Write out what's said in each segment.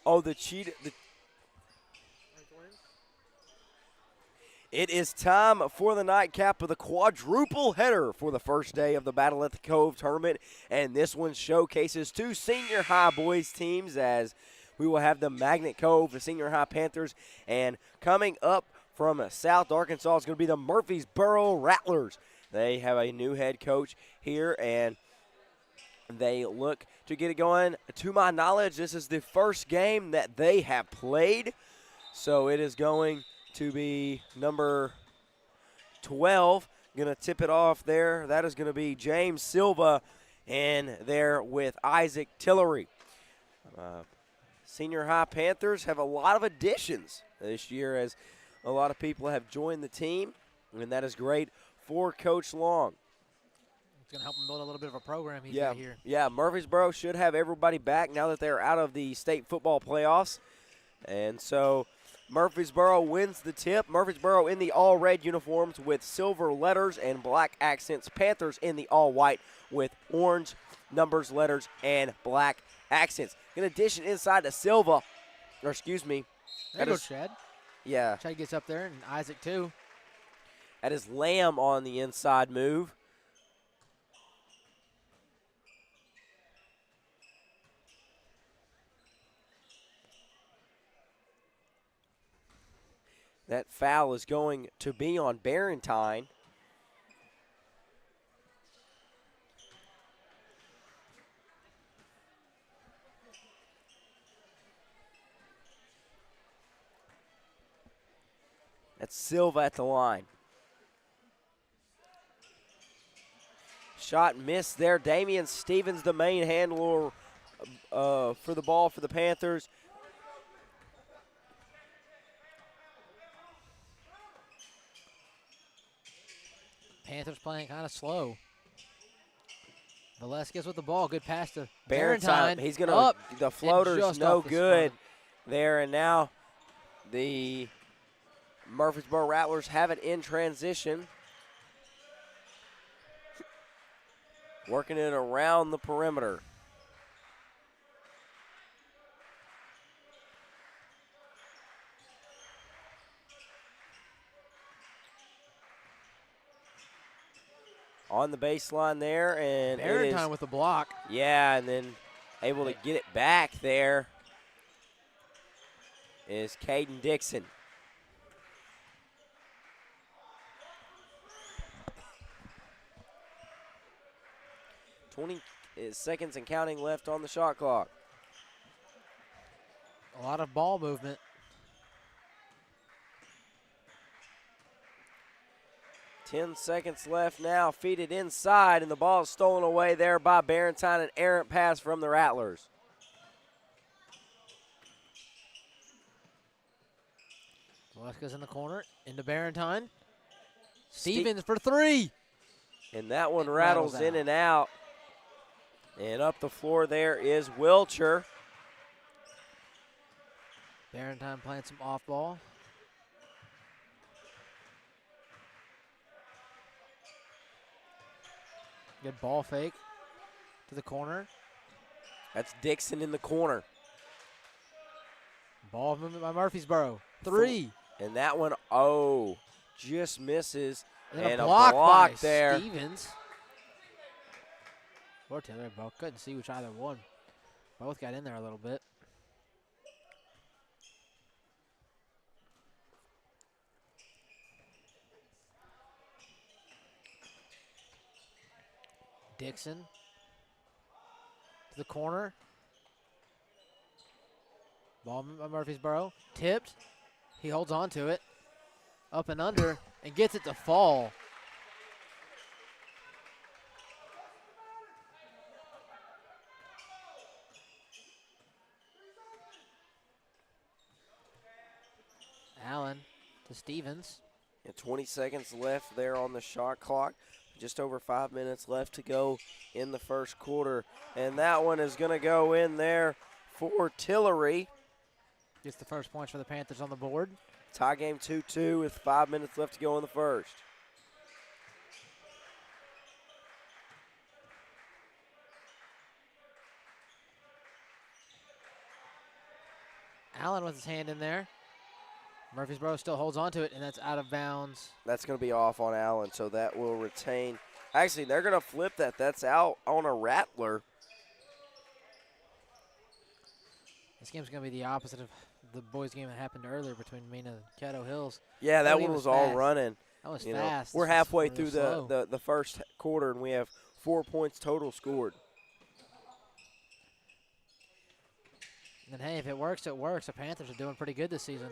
Oh, the cheetah. It is time for the nightcap of the quadruple header for the first day of the Battle at the Cove tournament. And this one showcases two senior high boys teams, as we will have the Magnet Cove, the senior high Panthers. And coming up from South Arkansas is going to be the Murfreesboro Rattlers. They have a new head coach here, and they look to get it going. To my knowledge, this is the first game that they have played. So it is going to be number 12. Going to tip it off there. That is going to be James Silva, and there with Isaac Tillery. Senior high Panthers have a lot of additions this year, as a lot of people have joined the team, and that is great for Coach Long. It's going to help him build a little bit of a program he's got here. Yeah, Murfreesboro should have everybody back now that they're out of the state football playoffs. And so Murfreesboro wins the tip. Murfreesboro in the all-red uniforms with silver letters and black accents. Panthers in the all-white with orange numbers, letters, and black accents. In addition, inside to Silva, or excuse me. There goes Chad. Yeah. Chad gets up there, and Isaac too. That is Lamb on the inside move. That foul is going to be on Barrentine. That's Silva at the line. Shot missed there. Damian Stevens, the main handler for the ball for the Panthers. Panthers playing kind of slow. Velasquez with the ball. Good pass to Barrentine. He's going to, the floater's no good there. And now the Murfreesboro Rattlers have it in transition. Working it around the perimeter. On the baseline there, and Barrentine with the block. Yeah, and then able to get it back there is Caden Dixon. Seconds and counting left on the shot clock. A lot of ball movement. Ten seconds left now. Feed it inside, and the ball is stolen away there by Barrentine. An errant pass from the Rattlers. Velasquez in the corner. Into Barrentine. Stevens for three. And that one rattles in and out. And up the floor there is Wilcher. Barrentine playing some off ball. Good ball fake to the corner. That's Dixon in the corner. Ball movement by Murfreesboro. Three. And that one, just misses. And a block there. Stevens. Or Taylor, both couldn't see which either one. Both got in there a little bit. Dixon to the corner. Ball by Murfreesboro. Tipped. He holds on to it. Up and under and gets it to fall. Allen to Stevens. And 20 seconds left there on the shot clock. Just over 5 minutes left to go in the first quarter. And that one is going to go in there for Tillery. Gets the first points for the Panthers on the board. Tie game 2-2 with 5 minutes left to go in the first. Allen with his hand in there. Murfreesboro still holds on to it, and that's out of bounds. That's going to be off on Allen, so that will retain. Actually, they're going to flip that. That's out on a Rattler. This game's going to be the opposite of the boys' game that happened earlier between Mina and Caddo Hills. Yeah, that Oh, one was all running. That was You fast. know, we're This was halfway real through slow. the first quarter, and we have 4 points total scored. And hey, if it works, it works. The Panthers are doing pretty good this season.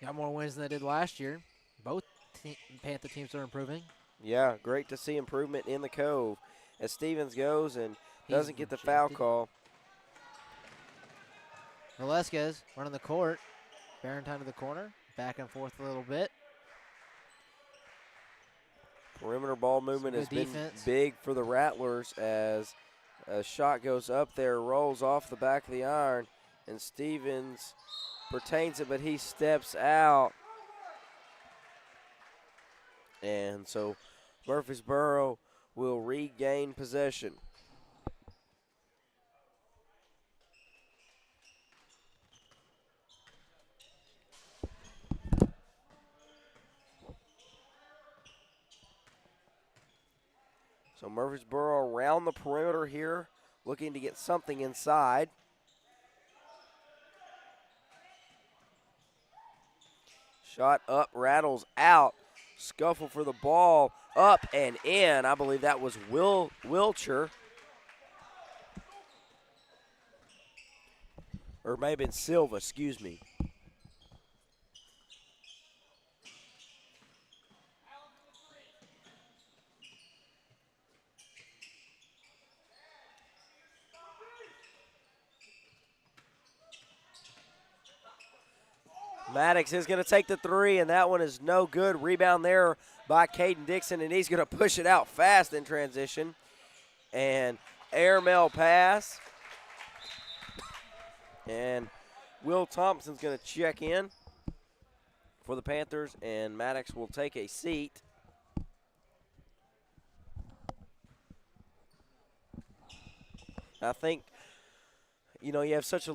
Got more wins than they did last year. Both Panther teams are improving. Yeah, great to see improvement in the Cove as Stevens goes and doesn't get the foul call. Velasquez running the court. Barrentine to the corner. Back and forth a little bit. Perimeter ball movement has been big for the Rattlers as a shot goes up there, rolls off the back of the iron, and Stevens retains it, but he steps out. And so Murfreesboro will regain possession. So Murfreesboro around the perimeter here, looking to get something inside. Shot up, rattles out. Scuffle for the ball, up and in. I believe that was Wilcher. Or it may have been Silva, excuse me. Maddox is going to take the three, and that one is no good. Rebound there by Caden Dixon, and he's going to push it out fast in transition. And airmail pass. And Will Thompson's going to check in for the Panthers, and Maddox will take a seat. I think, you know, you have such a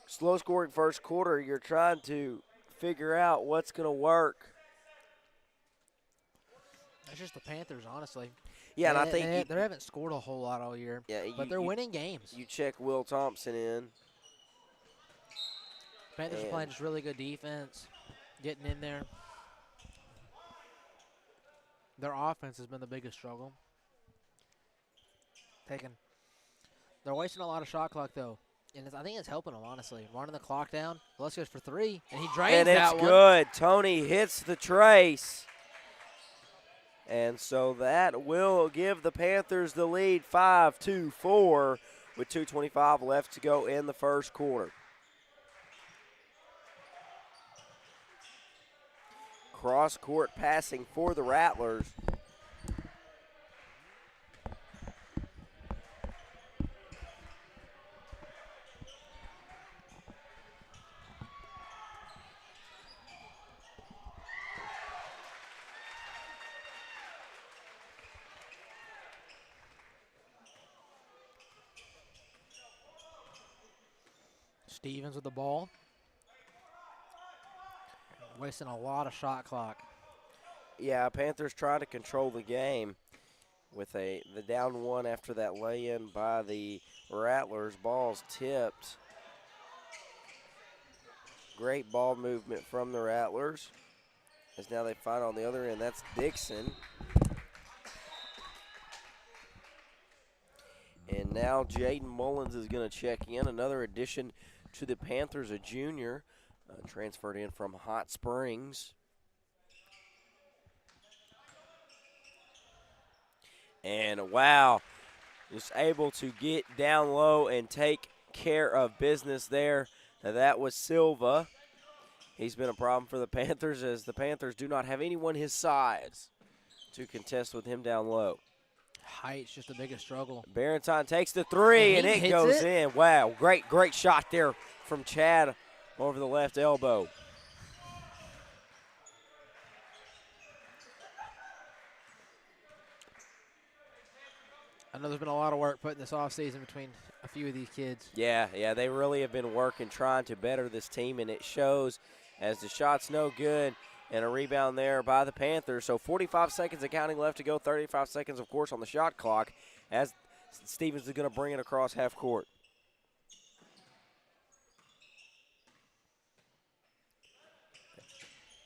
slow-scoring first quarter, you're trying to figure out what's going to work. That's just the Panthers, honestly. Yeah, and I think they haven't scored a whole lot all year, but they're winning games. You check Will Thompson in. Panthers are playing just really good defense, getting in there. Their offense has been the biggest struggle. They're wasting a lot of shot clock, though. And I think it's helping them, honestly. Running the clock down. Let's goes for three, and he drains that one. And it's good. Tony hits the trace. And so that will give the Panthers the lead 5-4 with 2:25 left to go in the first quarter. Cross-court passing for the Rattlers. Stevens with the ball. Wasting a lot of shot clock. Yeah, Panthers trying to control the game with the down one after that lay-in by the Rattlers. Ball's tipped. Great ball movement from the Rattlers. As now they find on the other end, that's Dixon. And now Jaden Mullins is going to check in. Another addition to the Panthers, a junior, transferred in from Hot Springs. And wow, just able to get down low and take care of business there. Now that was Silva. He's been a problem for the Panthers as the Panthers do not have anyone his size to contest with him down low. Height's just the biggest struggle. Barrentine takes the three, and it goes in. Wow, great shot there from Chad over the left elbow. I know there's been a lot of work put in this offseason between few of these kids. Yeah, they really have been working, trying to better this team, and it shows as the shot's no good and a rebound there by the Panthers. So 45 seconds of counting left to go, 35 seconds, of course, on the shot clock as Stevens is going to bring it across half court.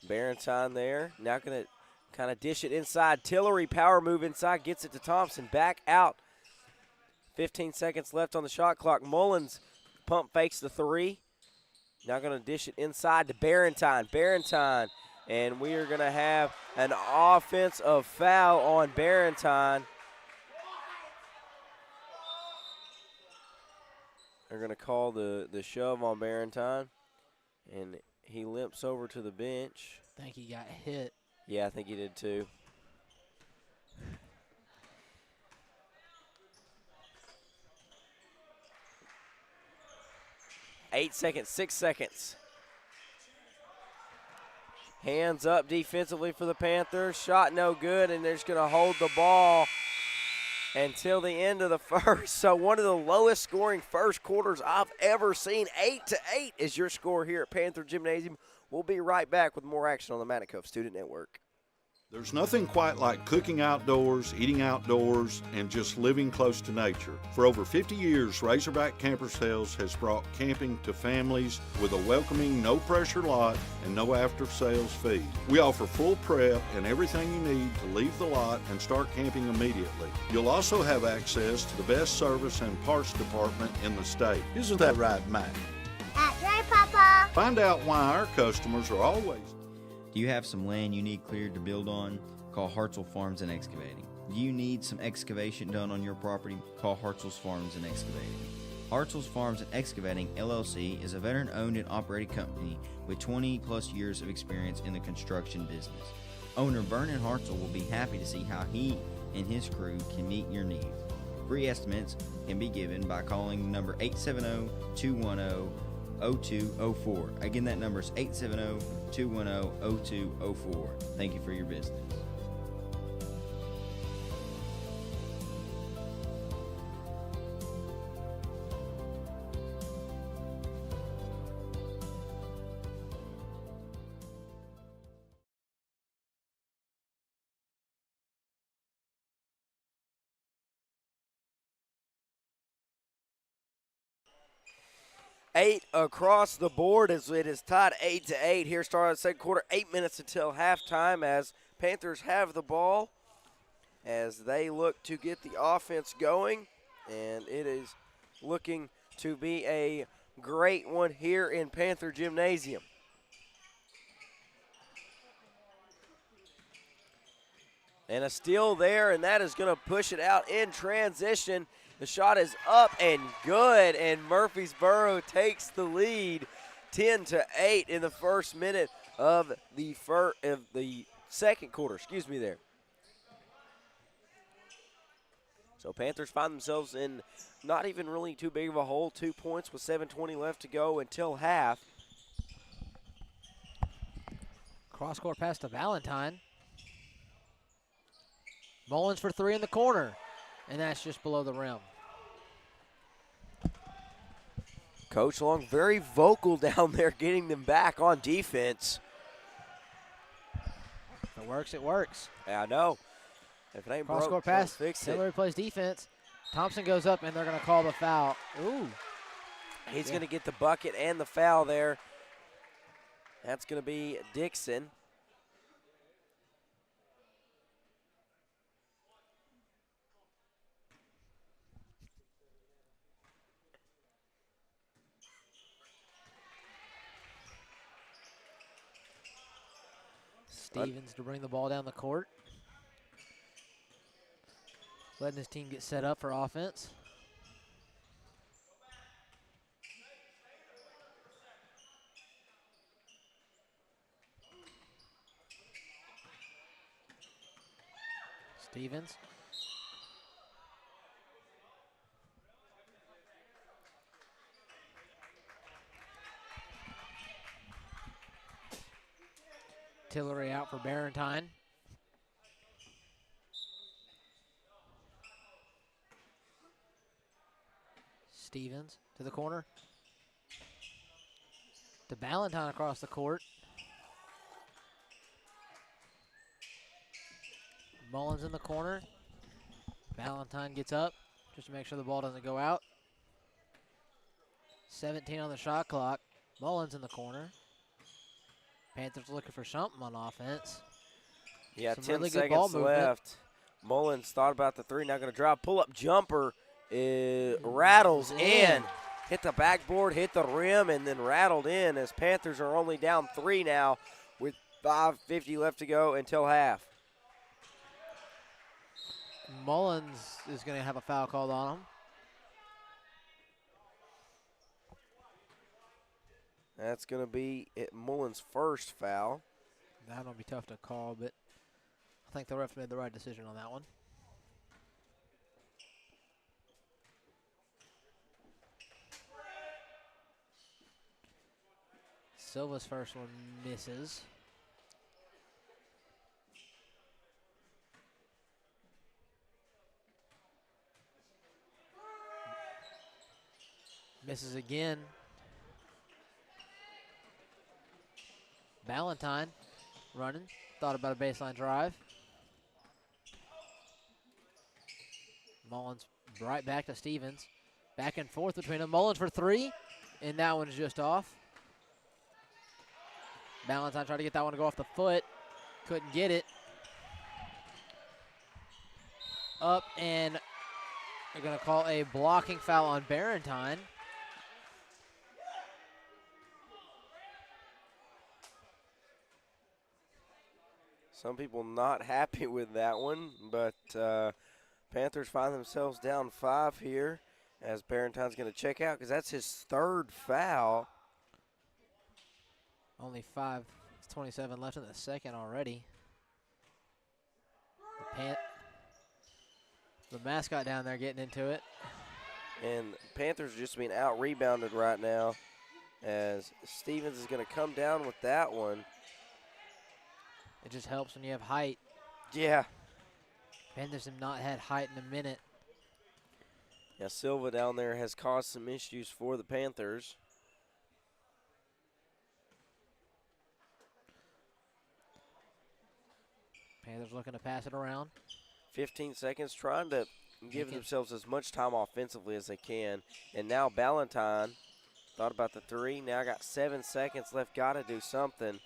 Barentine there, now going to kind of dish it inside. Tillery, power move inside, gets it to Thompson, back out. 15 seconds left on the shot clock. Mullins pump fakes the three. Now going to dish it inside to Barentine. Barentine, and we are going to have an offensive foul on Barentine. They're going to call the shove on Barentine, and he limps over to the bench. I think he got hit. Yeah, I think he did too. Eight seconds, 6 seconds. Hands up defensively for the Panthers. Shot no good, and they're just going to hold the ball until the end of the first. So one of the lowest scoring first quarters I've ever seen. 8-8 is your score here at Panther Gymnasium. We'll be right back with more action on the Magnet Cove Student Network. There's nothing quite like cooking outdoors, eating outdoors, and just living close to nature. For over 50 years, Razorback Camper Sales has brought camping to families with a welcoming, no-pressure lot and no after-sales fee. We offer full prep and everything you need to leave the lot and start camping immediately. You'll also have access to the best service and parts department in the state. Isn't that right, Matt? That's right, Papa. Find out why our customers are always... Do you have some land you need cleared to build on? Call Hartzell Farms and Excavating. Do you need some excavation done on your property? Call Hartzell's Farms and Excavating. Hartzell's Farms and Excavating, LLC is a veteran-owned and operated company with 20-plus years of experience in the construction business. Owner Vernon Hartzell will be happy to see how he and his crew can meet your needs. Free estimates can be given by calling number 870-210-0204. Again, that number is 870-210-0204. Thank you for your business. Eight across the board as it is tied 8-8. Here, start of the second quarter, 8 minutes until halftime as Panthers have the ball as they look to get the offense going. And it is looking to be a great one here in Panther Gymnasium. And a steal there, and that is going to push it out in transition. The shot is up and good, and Murfreesboro takes the lead 10-8 in the first minute of the second quarter. So Panthers find themselves in not even really too big of a hole. 2 points with 7:20 left to go until half. Cross-court pass to Valentine. Mullins for three in the corner, and that's just below the rim. Coach Long very vocal down there getting them back on defense. If it works, it works. Yeah, I know. If it ain't broke, Cross-court don't pass. fix it. Tillery plays defense. Thompson goes up, and they're going to call the foul. Ooh. He's going to get the bucket and the foul there. That's going to be Dixon. Stevens to bring the ball down the court. Letting his team get set up for offense. Stevens. Tillery out for Barentine. Stevens to the corner. To Ballantyne across the court. Mullins in the corner. Ballantyne gets up just to make sure the ball doesn't go out. 17 on the shot clock. Mullins in the corner. Panthers looking for something on offense. Yeah, Some 10 really good ball seconds movement. left. Mullins thought about the three, not going to drop. Pull-up jumper rattles in. Hit the backboard, hit the rim, and then rattled in as Panthers are only down 3 now with 5:50 left to go until half. Mullins is going to have a foul called on him. That's going to be Mullins' first foul. That'll be tough to call, but I think the ref made the right decision on that one. Silva's first one misses. Misses again. Ballantyne running. Thought about a baseline drive. Mullins right back to Stevens. Back and forth between them. Mullins for three, and that one's just off. Ballantyne tried to get that one to go off the foot. Couldn't get it. Up, and they're going to call a blocking foul on Ballantyne. Some people not happy with that one, but Panthers find themselves down 5 here as Ballantyne's going to check out because that's his third foul. Only 5:27 left in the second already. The mascot down there getting into it. And Panthers are just being out-rebounded right now as Stevens is going to come down with that one. It just helps when you have height. Yeah. Panthers have not had height in a minute. Yeah, Silva down there has caused some issues for the Panthers. Panthers looking to pass it around. 15 seconds, trying to give themselves as much time offensively as they can. And now Ballantyne thought about the three. Now got 7 seconds left, got to do something.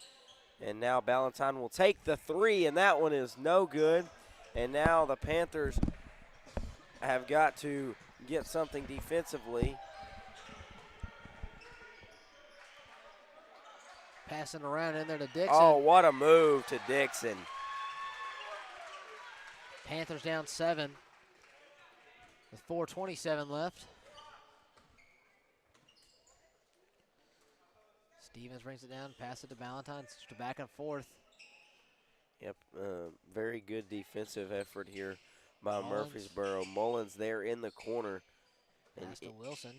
And now Ballantyne will take the three, and that one is no good. And now the Panthers have got to get something defensively. Passing around in there to Dixon. Oh, what a move to Dixon. Panthers down 7 with 4:27 left. Stevens brings it down, pass it to Ballantyne, just back and forth. Yep, very good defensive effort here by Mullins. Murfreesboro. Mullins there in the corner. Pass to Wilson.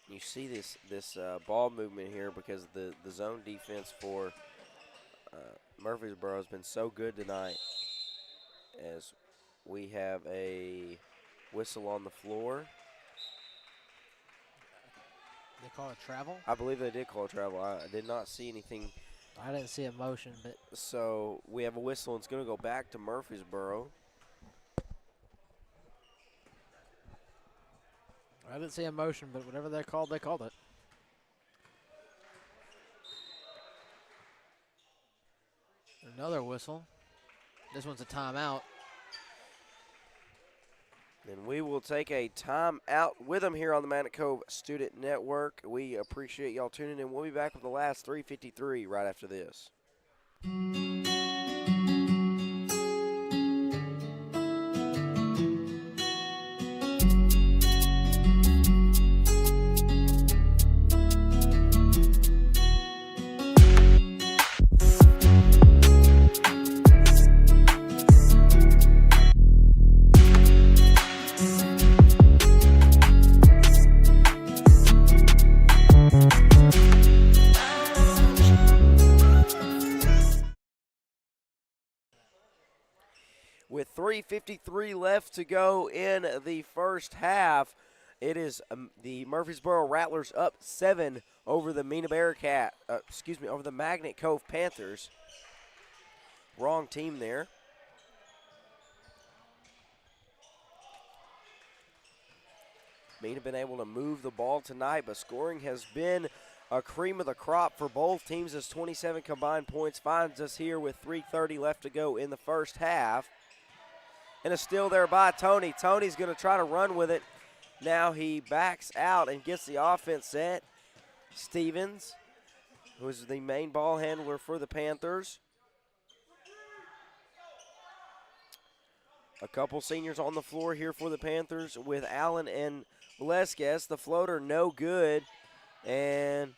You see this ball movement here because the zone defense for Murfreesboro has been so good tonight. As we have a whistle on the floor. They call it travel? I believe they did call it travel. I did not see anything. I didn't see a motion, but. So we have a whistle, and it's going to go back to Murfreesboro. I didn't see a motion, but whatever they called it. Another whistle. This one's a timeout. And we will take a timeout with them here on the Magnet Cove Student Network. We appreciate y'all tuning in. We'll be back with the last 3:53 right after this. With 3:53 left to go in the first half, It is the Murfreesboro Rattlers up 7 over the over the Magnet Cove Panthers. Wrong team there. Mina been able to move the ball tonight, but scoring has been a cream of the crop for both teams as 27 combined points finds us here with 3:30 left to go in the first half. And a steal there by Tony. Tony's going to try to run with it. Now he backs out and gets the offense set. Stevens, who is the main ball handler for the Panthers. A couple seniors on the floor here for the Panthers with Allen and Velasquez. The floater no good. And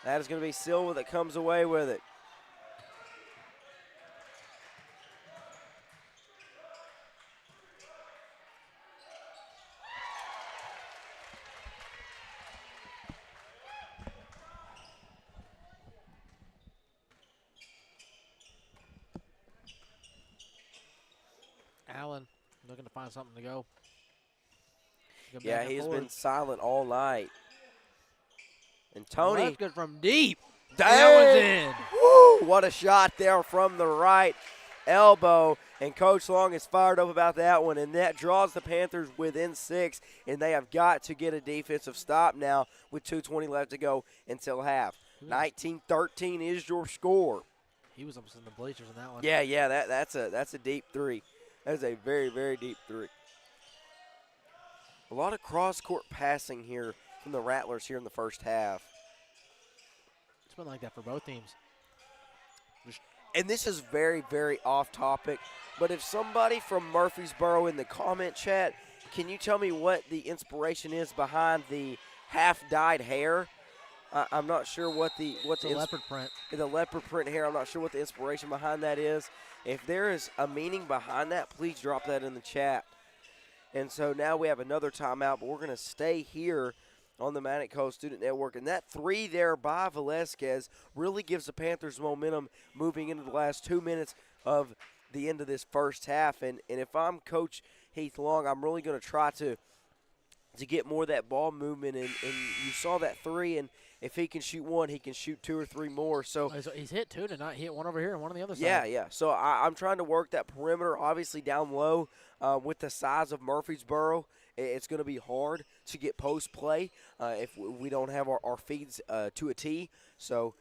that is going to be Silva that comes away with it. Allen looking to find something to go. Yeah, he's been silent all night. And Well, Tony. that's good from deep. Dang. That one's in. Woo, what a shot there from the right elbow. And Coach Long is fired up about that one. And that draws the Panthers within 6. And they have got to get a defensive stop now with 2:20 left to go until half. 19-13 is your score. He was almost in the bleachers in that one. Yeah, that's a deep three. That is a very, very deep three. A lot of cross-court passing here from the Rattlers here in the first half. It's been like that for both teams. And this is very, very off topic, but if somebody from Murfreesboro in the comment chat, can you tell me what the inspiration is behind the half-dyed hair? I'm not sure what the leopard print. The leopard print hair. I'm not sure what the inspiration behind that is. If there is a meaning behind that, please drop that in the chat. And so now we have another timeout, but we're going to stay here on the Magnet Cove Student Network. And that three there by Velasquez really gives the Panthers momentum moving into the last 2 minutes of the end of this first half. And if I'm Coach Heath Long, I'm really going to try to get more of that ball movement. And you saw that three, and if he can shoot one, he can shoot 2 or 3 more. So he's hit 2 tonight. He hit one over here and one on the other side. Yeah. So I'm trying to work that perimeter, obviously down low. With the size of Murfreesboro, it's going to be hard to get post play if we don't have our feeds to a T. So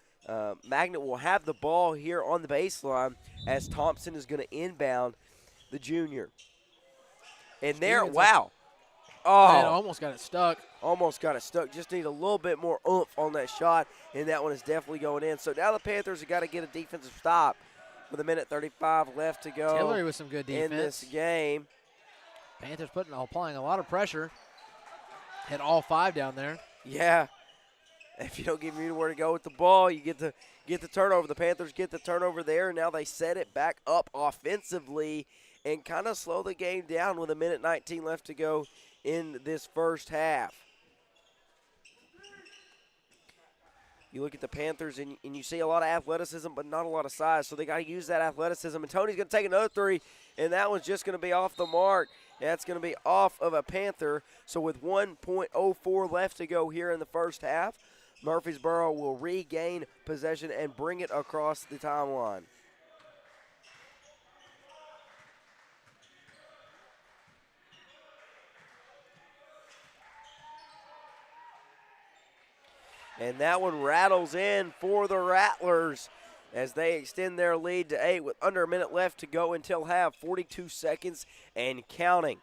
Magnet will have the ball here on the baseline as Thompson is going to inbound the junior. And there, wow. Man, almost got it stuck. Almost got it stuck. Just need a little bit more oomph on that shot, and that one is definitely going in. So now the Panthers have got to get a defensive stop with 1:35 left to go. Tillery with some good defense in this game. Panthers applying a lot of pressure. Hit all 5 down there. Yeah. If you don't give me anywhere to go with the ball, you get the turnover. The Panthers get the turnover there, and now they set it back up offensively and kind of slow the game down with 1:19 left to go in this first half. You look at the Panthers, and you see a lot of athleticism, but not a lot of size, so they got to use that athleticism. And Tony's going to take another three, and that one's just going to be off the mark. That's going to be off of a Panther. So with 1:04 left to go here in the first half, Murfreesboro will regain possession and bring it across the timeline. And that one rattles in for the Rattlers as they extend their lead to 8 with under a minute left to go until half, 42 seconds and counting.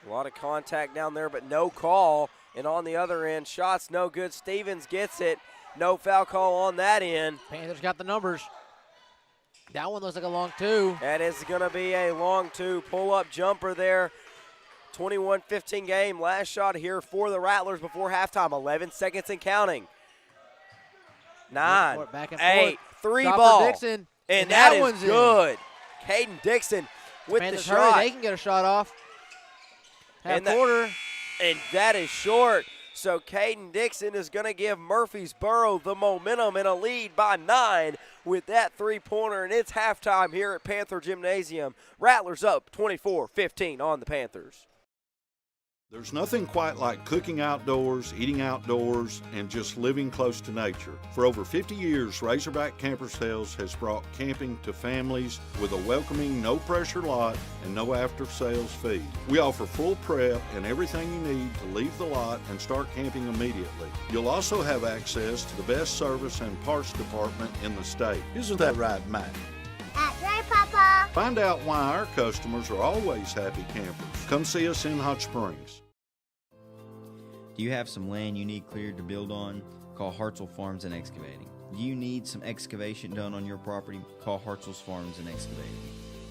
A lot of contact down there, but no call. And on the other end, shots no good. Stevens gets it. No foul call on that end. Panthers got the numbers. That one looks like a long 2. That is going to be a long 2. Pull-up jumper there. 21-15 game. Last shot here for the Rattlers before halftime. 11 seconds and counting. 9, back and 8, forth. 3 Stop for ball. Dixon. And that is one's good. Caden Dixon with Panthers the shot. hurry, they can get a shot off. Half And that- quarter. And that is short. So Caden Dixon is going to give Murfreesboro the momentum and a lead by 9 with that three-pointer, and it's halftime here at Panther Gymnasium. Rattlers up 24-15 on the Panthers. There's nothing quite like cooking outdoors, eating outdoors, and just living close to nature. For over 50 years, Razorback Camper Sales has brought camping to families with a welcoming, no-pressure lot and no after-sales fee. We offer full prep and everything you need to leave the lot and start camping immediately. You'll also have access to the best service and parts department in the state. Isn't that right, Matt? That's right, Papa. Find out why our customers are always happy campers. Come see us in Hot Springs. Do you have some land you need cleared to build on? Call Hartzell Farms and Excavating. Do you need some excavation done on your property? Call Hartzell's Farms and Excavating.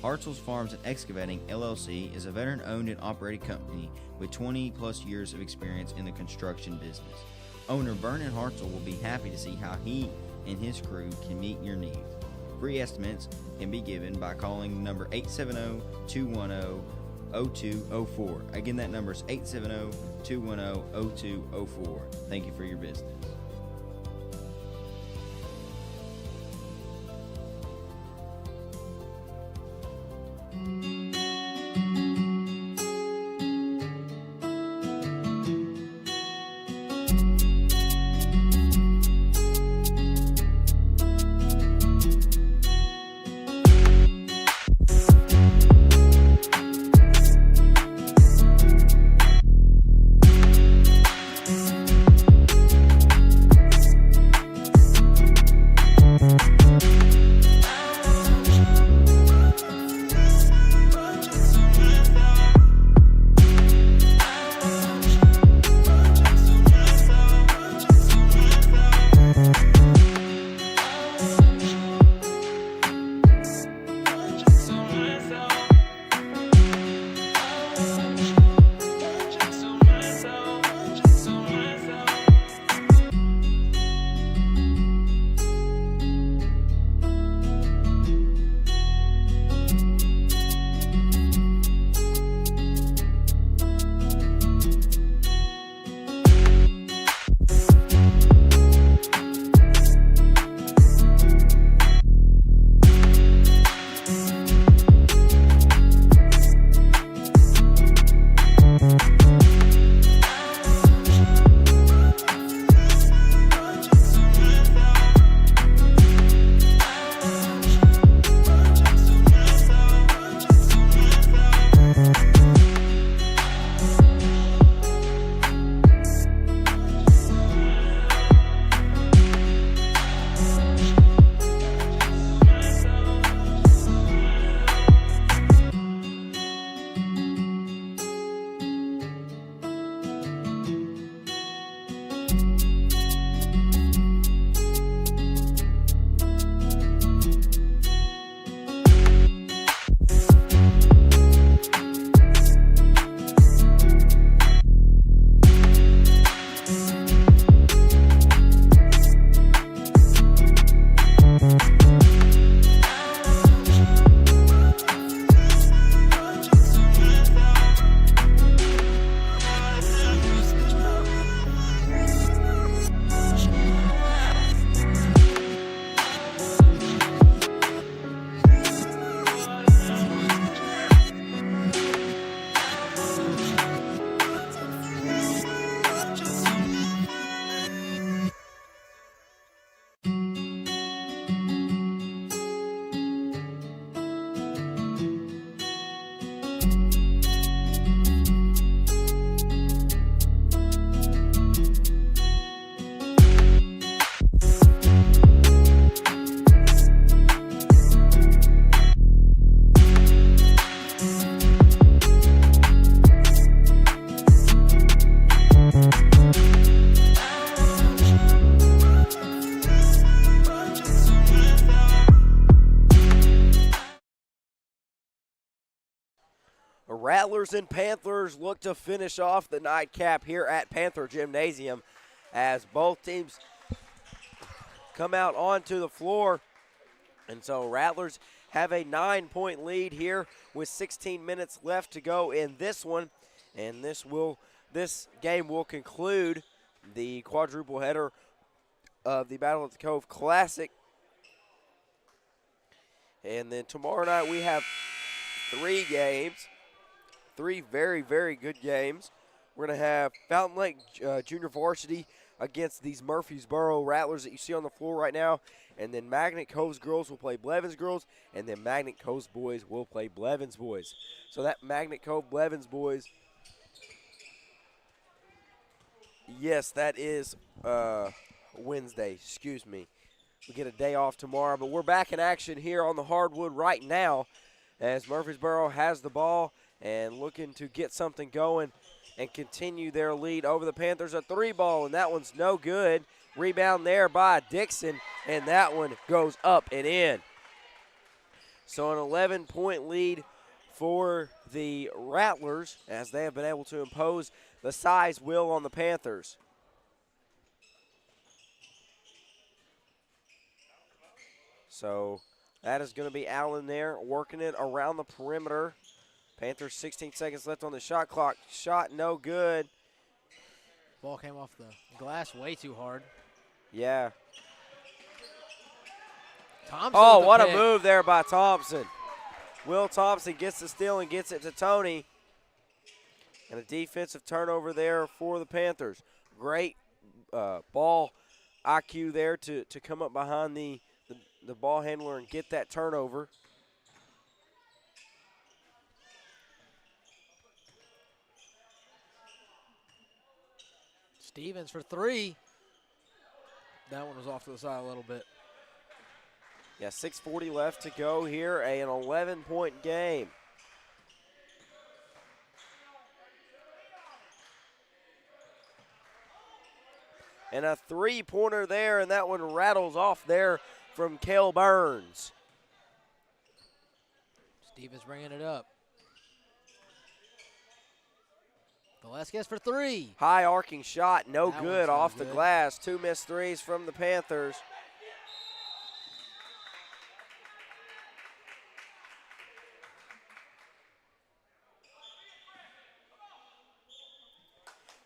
Hartzell's Farms and Excavating, LLC, is a veteran-owned and operated company with 20-plus years of experience in the construction business. Owner Vernon Hartzell will be happy to see how he and his crew can meet your needs. Free estimates can be given by calling number 870-210-0204. Again, that number is 870-210-0204. Thank you for your business. Rattlers and Panthers look to finish off the nightcap here at Panther Gymnasium as both teams come out onto the floor. And so Rattlers have a 9-point lead here with 16 minutes left to go in this one. And this game will conclude the quadruple header of the Battle at the Cove Classic. And then tomorrow night we have 3 games, 3 very, very good games. We're going to have Fountain Lake Junior Varsity against these Murfreesboro Rattlers that you see on the floor right now. And then Magnet Cove's girls will play Blevins girls, and then Magnet Cove's boys will play Blevins boys. So that Magnet Cove Blevins boys, yes, that is Wednesday, excuse me. We get a day off tomorrow, but we're back in action here on the hardwood right now as Murfreesboro has the ball and looking to get something going and continue their lead over the Panthers. A 3-ball, and that one's no good. Rebound there by Dixon, and that one goes up and in. So an 11-point lead for the Rattlers as they have been able to impose the size will on the Panthers. So that is going to be Allen there working it around the perimeter. Panthers 16 seconds left on the shot clock. Shot no good. Ball came off the glass way too hard. Yeah. Thompson Oh, with the what pick. a move there by Thompson. Will Thompson gets the steal and gets it to Tony. And a defensive turnover there for the Panthers. Great ball IQ there to come up behind the ball handler and get that turnover. Stevens for 3. That one was off to the side a little bit. Yeah, 6:40 left to go here, an 11-point game. And a 3-pointer there, and that one rattles off there from Cale Burns. Stevens bringing it up. Velasquez for 3. High arcing shot, no That good one's no off the good. glass. 2 missed threes from the Panthers.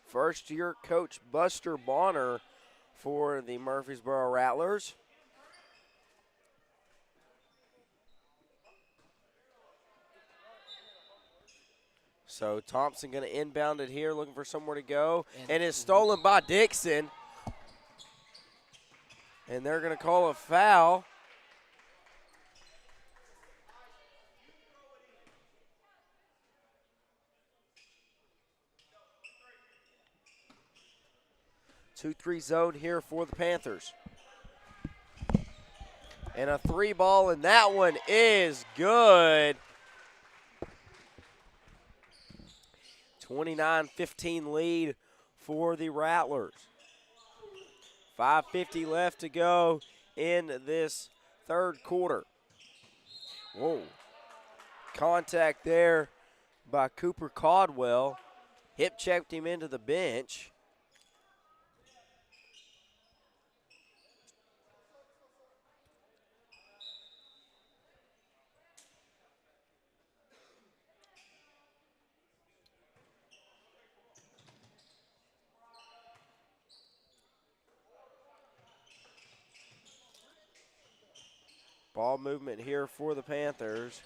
First-year coach Buster Bonner for the Murfreesboro Rattlers. So Thompson going to inbound it here, looking for somewhere to go. And it's stolen by Dixon. And they're going to call a foul. 2-3 zone here for the Panthers. And a 3-ball, and that one is good. 29-15 lead for the Rattlers. 5:50 left to go in this third quarter. Whoa. Contact there by Cooper Caldwell. Hip checked him into the bench. Ball movement here for the Panthers.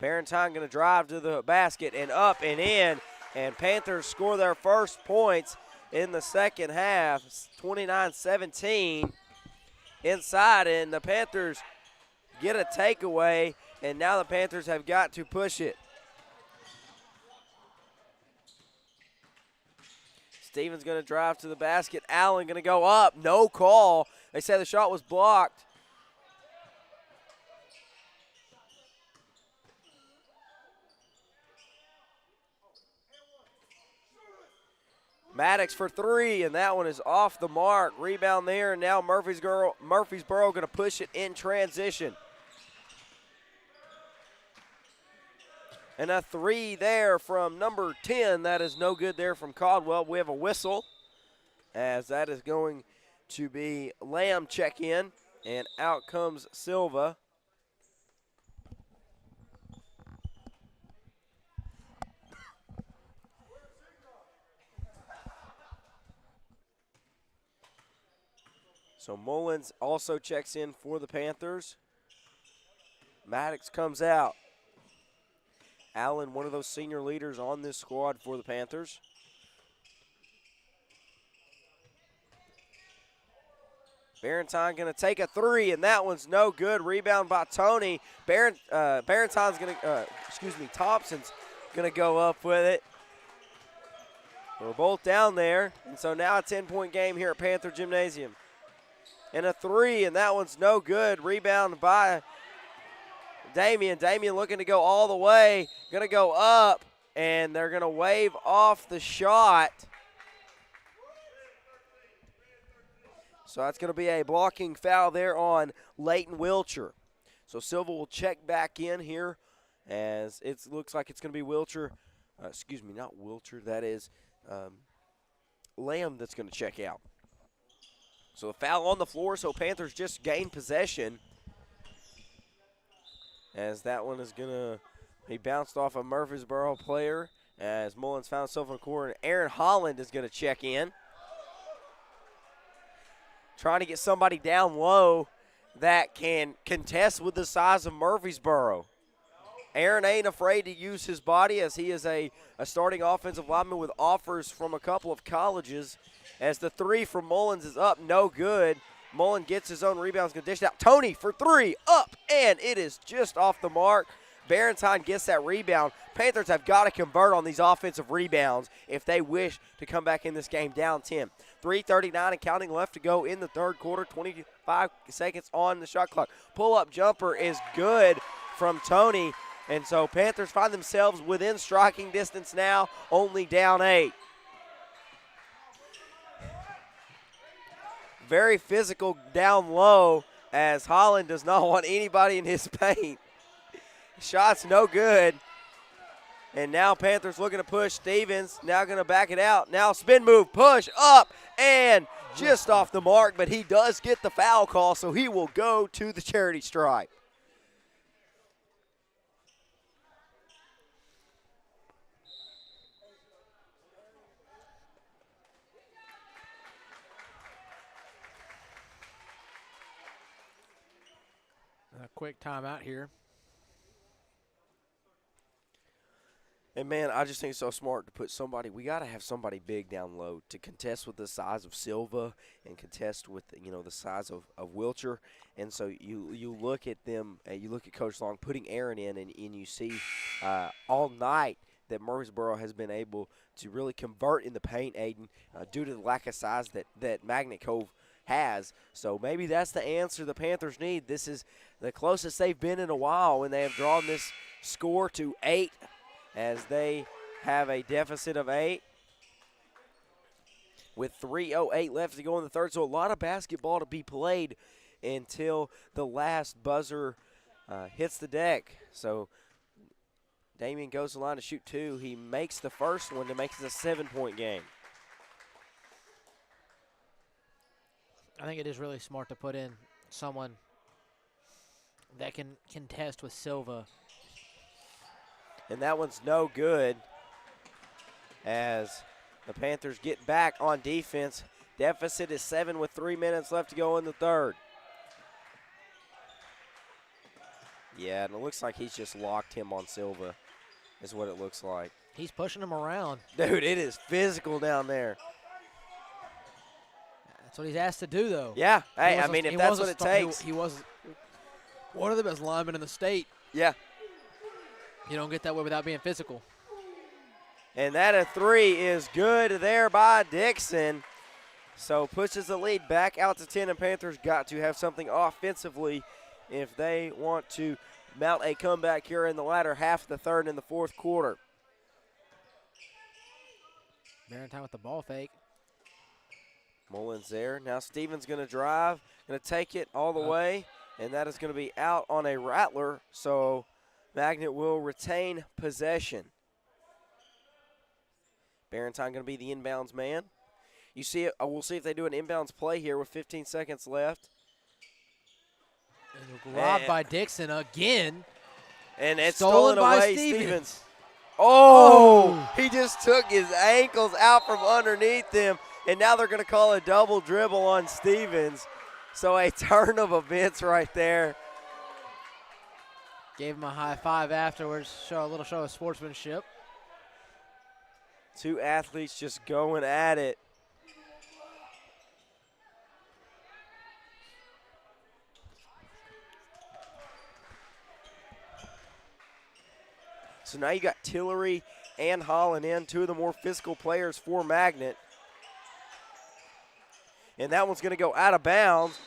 Parentine going to drive to the basket and up and in. And Panthers score their first points in the second half. 29-17 inside. And the Panthers get a takeaway. And now the Panthers have got to push it. Stevens going to drive to the basket. Allen going to go up. No call. They say the shot was blocked. Maddox for 3, and that one is off the mark. Rebound there, and now Murfreesboro going to push it in transition. And a 3 there from number 10. That is no good there from Caldwell. We have a whistle as that is going to be Lamb check in, and out comes Silva. So Mullins also checks in for the Panthers. Maddox comes out. Allen, one of those senior leaders on this squad for the Panthers. Barentine going to take a three, and that one's no good. Rebound by Tony. Barentine's going to, Thompson's going to go up with it. We're both down there, and so now a 10-point game here at Panther Gymnasium. And a three, and that one's no good. Rebound by Damian. Damian looking to go all the way. Going to go up, and they're going to wave off the shot. So that's going to be a blocking foul there on Leighton Wilcher. So Silva will check back in here as it looks like it's going to be Wilcher. Not Wilcher. That is Lamb that's going to check out. So the foul on the floor, so Panthers just gain possession. As that one is going to be bounced off a Murfreesboro player as Mullins found himself in the corner. Aaron Holland is going to check in. Trying to get somebody down low that can contest with the size of Murfreesboro. Aaron ain't afraid to use his body as he is a starting offensive lineman with offers from a couple of colleges. As the three from Mullins is up, no good. Mullins gets his own rebounds, going to dish it out. Tony for three, up, and it is just off the mark. Barentine gets that rebound. Panthers have got to convert on these offensive rebounds if they wish to come back in this game down 10. 3:39 and counting left to go in the third quarter, 25 seconds on the shot clock. Pull-up jumper is good from Tony, and so Panthers find themselves within striking distance now, only down 8. Very physical down low as Holland does not want anybody in his paint. Shot's no good. And now Panthers looking to push. Stevens now going to back it out. Now spin move, push, up, and just off the mark, but he does get the foul call, so he will go to the charity stripe. A quick timeout here. And, man, I just think it's so smart to put somebody – we got to have somebody big down low to contest with the size of Silva and contest with, the size of Wilcher. And so you look at them – you look at Coach Long putting Aaron in, and you see all night that Murfreesboro has been able to really convert in the paint, Aiden, due to the lack of size that Magnet Cove has. So maybe that's the answer the Panthers need. This is the closest they've been in a while when they have drawn this score to 8. As they have a deficit of 8 with 3:08 left to go in the third. So a lot of basketball to be played until the last buzzer hits the deck. So Damian goes to the line to shoot 2. He makes the first one to make it a 7-point game. I think it is really smart to put in someone that can contest with Silva. And that one's no good as the Panthers get back on defense. Deficit is 7 with 3 minutes left to go in the third. Yeah, and it looks like he's just locked him on Silva is what it looks like. He's pushing him around. Dude, it is physical down there. That's what he's asked to do, though. Yeah, hey, I mean, if that's what it takes. He was one of the best linemen in the state. Yeah. You don't get that way without being physical. And that a 3 is good there by Dixon. So pushes the lead back out to 10, and Panthers got to have something offensively if they want to mount a comeback here in the latter half of the third and the fourth quarter. Barentine with the ball fake. Mullins there. Now Stevens going to drive, going to take it all the way, and that is going to be out on a rattler. So Magnet will retain possession. Barentine going to be the inbounds man. You see it. We'll see if they do an inbounds play here with 15 seconds left. And robbed by Dixon again. And it's stolen by away, Stevens. Oh, he just took his ankles out from underneath him, and now they're going to call a double dribble on Stevens. So a turn of events right there. Gave him a high five afterwards, show a little show of sportsmanship. Two athletes just going at it. So now you got Tillery and Holland in, two of the more physical players for Magnet. And that one's going to go out of bounds.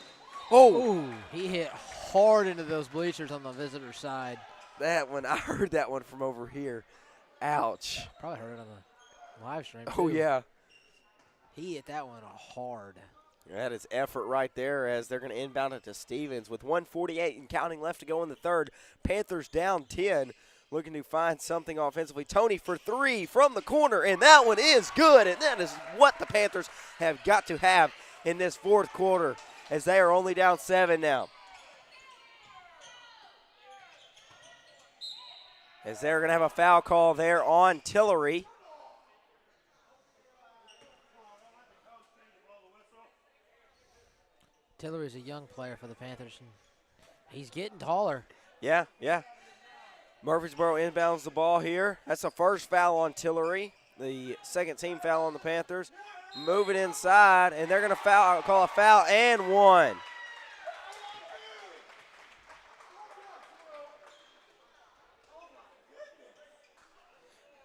Oh! Ooh, he hit hard into those bleachers on the visitor side. That one, I heard that one from over here. Ouch. Probably heard it on the live stream, Oh, too. yeah. He hit that one hard. That is effort right there as they're going to inbound it to Stevens with 1:48 and counting left to go in the third. Panthers down 10, looking to find something offensively. Tony for three from the corner, and that one is good, and that is what the Panthers have got to have in this fourth quarter as they are only down 7 now. As they're going to have a foul call there on Tillery. Tillery's a young player for the Panthers, and he's getting taller. Yeah. Murfreesboro inbounds the ball here. That's the first foul on Tillery, the second team foul on the Panthers. Moving inside, and they're going to call a foul and one.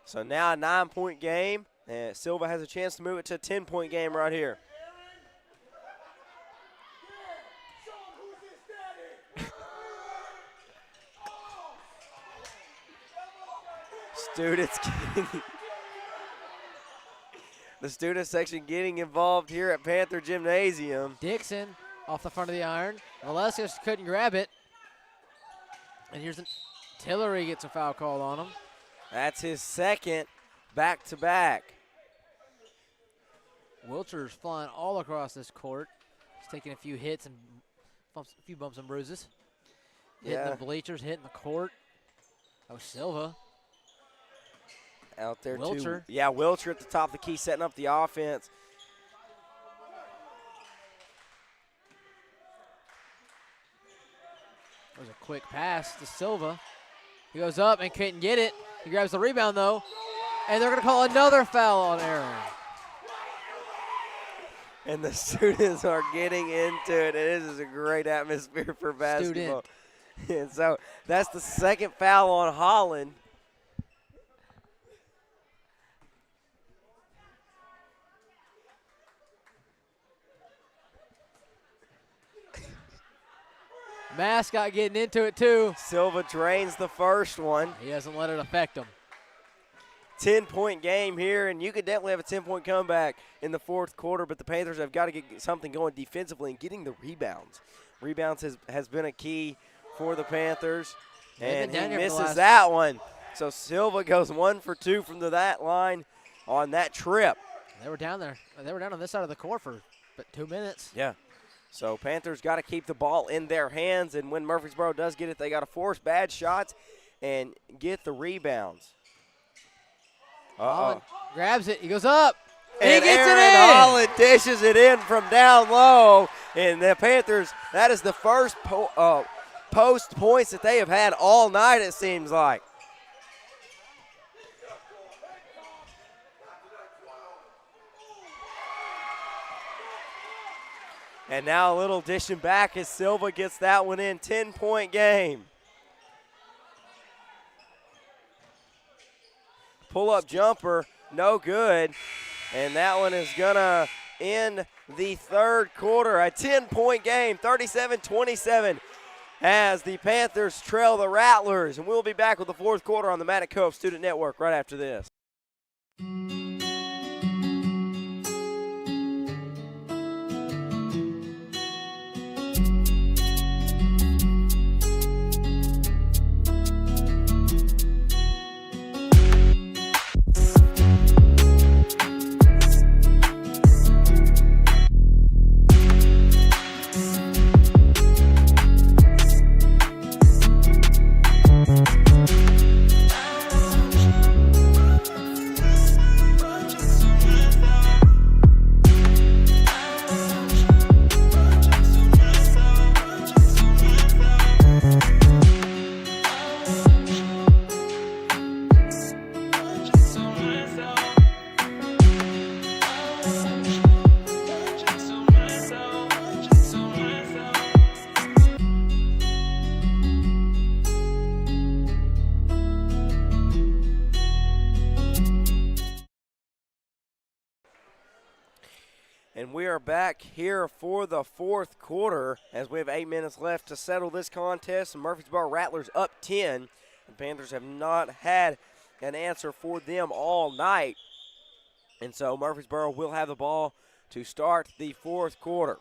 So now a 9-point game, and Silva has a chance to move it to a 10-point game right here. Students getting the student section getting involved here at Panther Gymnasium. Dixon off the front of the iron. Valescas couldn't grab it. And here's Tillery gets a foul call on him. That's his second back-to-back. Wilcher's flying all across this court. He's taking a few hits and a few bumps and bruises. Hitting the bleachers, hitting the court. Oh, Silva. Out there, Wilcher. too. Yeah, Wilcher at the top of the key, setting up the offense. There's a quick pass to Silva. He goes up and couldn't get it. He grabs the rebound, though. And they're going to call another foul on Aaron. And the students are getting into it. This is a great atmosphere for basketball. And so that's the second foul on Holland. Mascot getting into it, too. Silva drains the first one. He doesn't let it affect him. 10-point game here, and you could definitely have a 10-point comeback in the fourth quarter, but the Panthers have got to get something going defensively and getting the rebounds. Rebounds has been a key for the Panthers, and he misses that one. So Silva goes 1 for 2 from that line on that trip. They were down there. They were down on this side of the court for but 2 minutes. Yeah. So Panthers got to keep the ball in their hands, and when Murfreesboro does get it, they got to force bad shots and get the rebounds. Holland grabs it. He goes up. And he gets Aaron it in. Holland dishes it in from down low, and the Panthers, that is the first post points that they have had all night, it seems like. And now a little dishing back as Silva gets that one in. 10-point game. Pull-up jumper, no good. And that one is going to end the third quarter. A 10-point game, 37-27, as the Panthers trail the Rattlers. And we'll be back with the fourth quarter on the Magnet Cove Student Network right after this. And we are back here for the fourth quarter as we have 8 minutes left to settle this contest. Murfreesboro Rattlers up 10. The Panthers have not had an answer for them all night. And so Murfreesboro will have the ball to start the fourth quarter.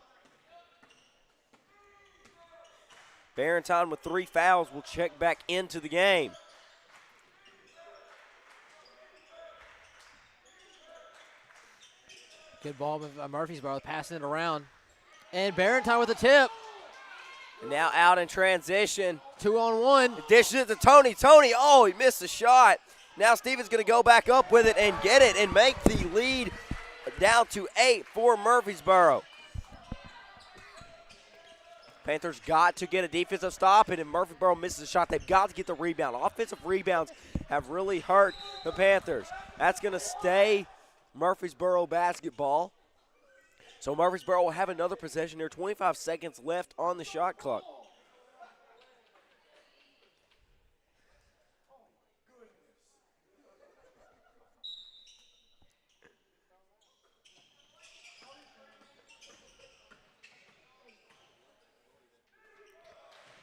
Barrington with 3 fouls will check back into the game. Good ball by Murfreesboro, passing it around. And Barrington with a tip. And now out in transition. 2-on-1. Dishes it to Tony. Tony, oh, he missed the shot. Now Stevens going to go back up with it and get it and make the lead down to 8 for Murfreesboro. Panthers got to get a defensive stop, and if Murfreesboro misses a shot, they've got to get the rebound. Offensive rebounds have really hurt the Panthers. That's going to stay Murfreesboro basketball. So Murfreesboro will have another possession here. 25 seconds left on the shot clock.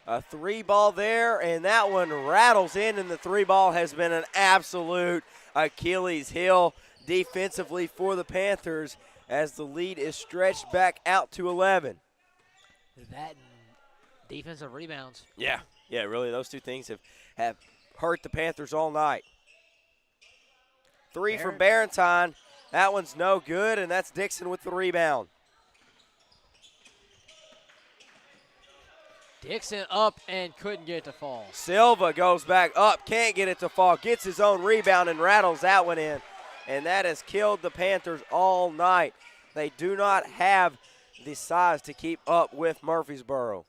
A 3-ball there, and that one rattles in, and the 3-ball has been an absolute Achilles heel defensively for the Panthers as the lead is stretched back out to 11. That defensive rebounds. Yeah, really, those two things have hurt the Panthers all night. 3 from Barrington. That one's no good, and that's Dixon with the rebound. Dixon up and couldn't get it to fall. Silva goes back up, can't get it to fall, gets his own rebound and rattles that one in. And that has killed the Panthers all night. They do not have the size to keep up with Murfreesboro.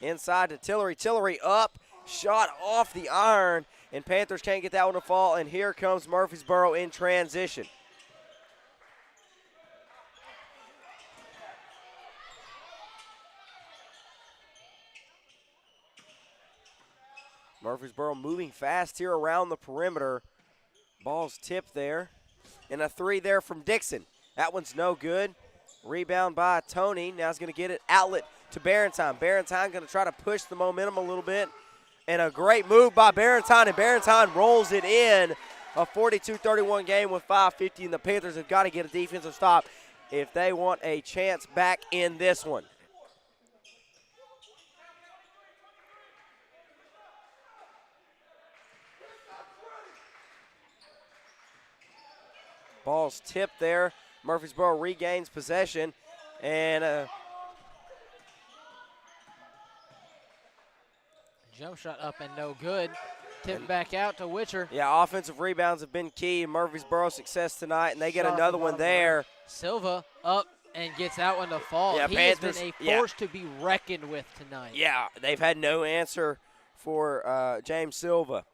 Inside to Tillery. Tillery up, shot off the iron, and Panthers can't get that one to fall. And here comes Murfreesboro in transition. Murfreesboro moving fast here around the perimeter. Ball's tipped there. And a 3 there from Dixon. That one's no good. Rebound by Tony. Now he's going to get it outlet to Barrington. Barrington going to try to push the momentum a little bit. And a great move by Barrington, and Barrington rolls it in. A 42-31 game with 5:50, and the Panthers have got to get a defensive stop if they want a chance back in this one. Ball's tipped there. Murfreesboro regains possession. And jump shot up and no good. Tipped back out to Witcher. Yeah, offensive rebounds have been key in Murfreesboro's success tonight, and they get another one there. Silva up and gets that one to fall. Yeah, he Panthers, has been a force to be reckoned with tonight. Yeah, they've had no answer for James Silva.